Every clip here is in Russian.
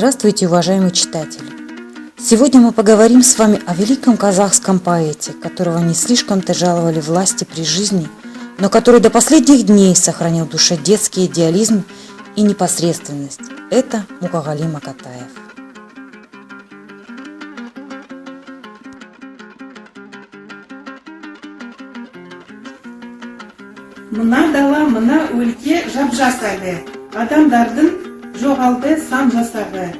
Здравствуйте, уважаемые читатели! Сегодня мы поговорим с вами о великом казахском поэте, которого не слишком-то жаловали власти при жизни, но который до последних дней сохранил в душе детский идеализм и непосредственность. Это Мукагали Макатаев. Мына дала, мына өлке жап-жас әле, адамдардың жоғалды сан жасағы.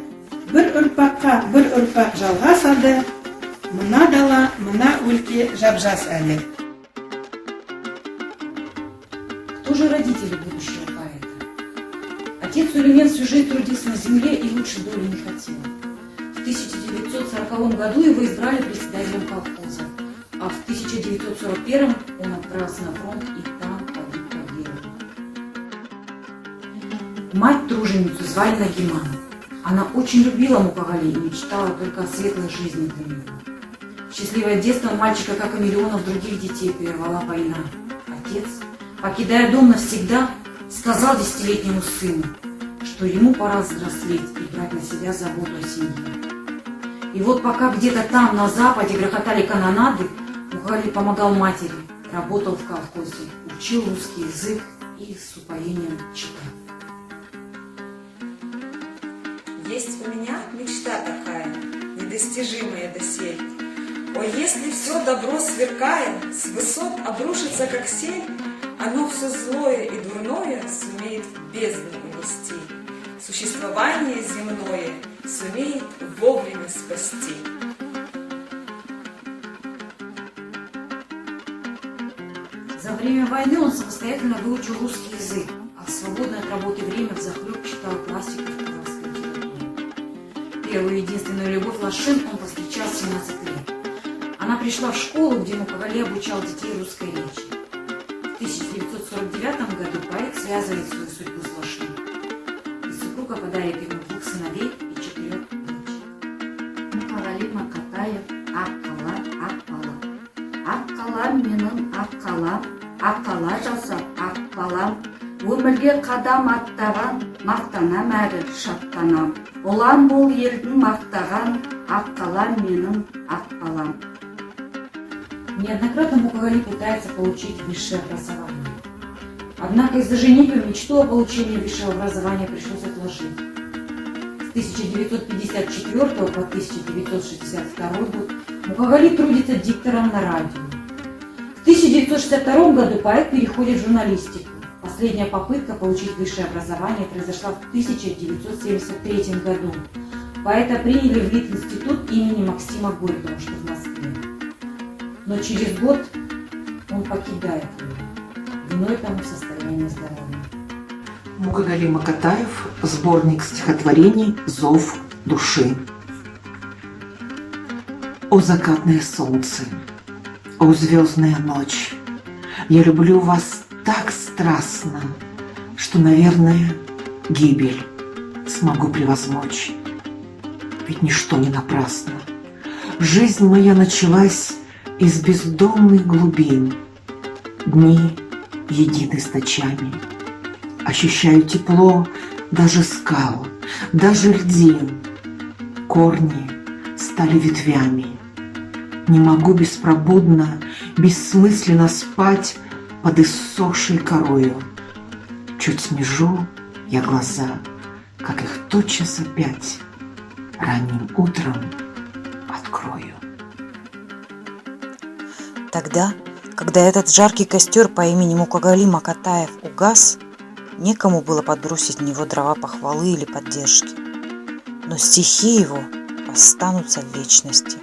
Бір үрпақ жалғасады, мына дала, мына өлке жап-жас әле. Кто же родители будущего поэта? Отец Сулеймен всю жизнь трудился на земле и лучше доли не хотел. В 1940 году его избрали председателем колхоза, а в 1941 он отправился на фронт и там погиб трагедией. Мать-труженицу звали Нагиман. Она очень любила Мукагали и мечтала только о светлой жизни для него. Счастливое детство мальчика, как и миллионов других детей, прервала война. Отец, покидая дом навсегда, сказал 10-летнему сыну, что ему пора взрослеть и брать на себя заботу о семье. И вот пока где-то там, на западе, грохотали канонады, Мукагали помогал матери, работал в колхозе, учил русский язык и с упоением читал. Есть у меня мечта такая, недостижимая досель. О, если все добро сверкая, с высот обрушится, как сель, оно все злое и дурное сумеет в бездну унести, существование земное сумеет вовремя спасти. За время войны он самостоятельно выучил русский язык, а в свободное от работы время взахлеб читал классиков казахской литературы. Первую и единственную любовь Лашин он повстречал в 17 лет. Она пришла в школу, где Мукагали обучал детей русской речи. В 1949 году поэт связывает свою судьбу с Лашин. И супруга подарит ему 2 сыновей и 4 дочек. Мукагали Макатаев аққала менің аққала жасап ақбалам, өмірге қадам аттаған, мақтанам әрі шаттанам. Ұлан бол елдің мақтаған, аққала менің ақбалам. Неоднократно Мукагали пытается получить высшее образование. Однако из-за женитьбы мечту о получении высшего образования пришлось отложить. С 1954 по 1962 год Мукагали трудится диктором на радио. В 1962 году поэт переходит в журналистику. Последняя попытка получить высшее образование произошла в 1973 году. Поэта приняли в Литинститут имени Максима Горького, что в Москве. Но через год он покидает его. Виной тому состояние здоровья. Мукагали Макатаев, сборник стихотворений «Зов души». О закатное солнце, о звездная ночь, я люблю вас так страстно, что, наверное, гибель смогу превозмочь. Ведь ничто не напрасно. Жизнь моя началась из бездонных глубин. Дни едины с ночами. Ощущаю тепло даже скал, даже льдин. Корни стали ветвями. Не могу беспробудно, бессмысленно спать под иссохшей корою. Чуть смежу я глаза, как их тотчас опять ранним утром открою. Тогда, когда этот жаркий костер по имени Мукагали Макатаев угас, некому было подбросить в него дрова похвалы или поддержки. Но стихи его останутся в вечности.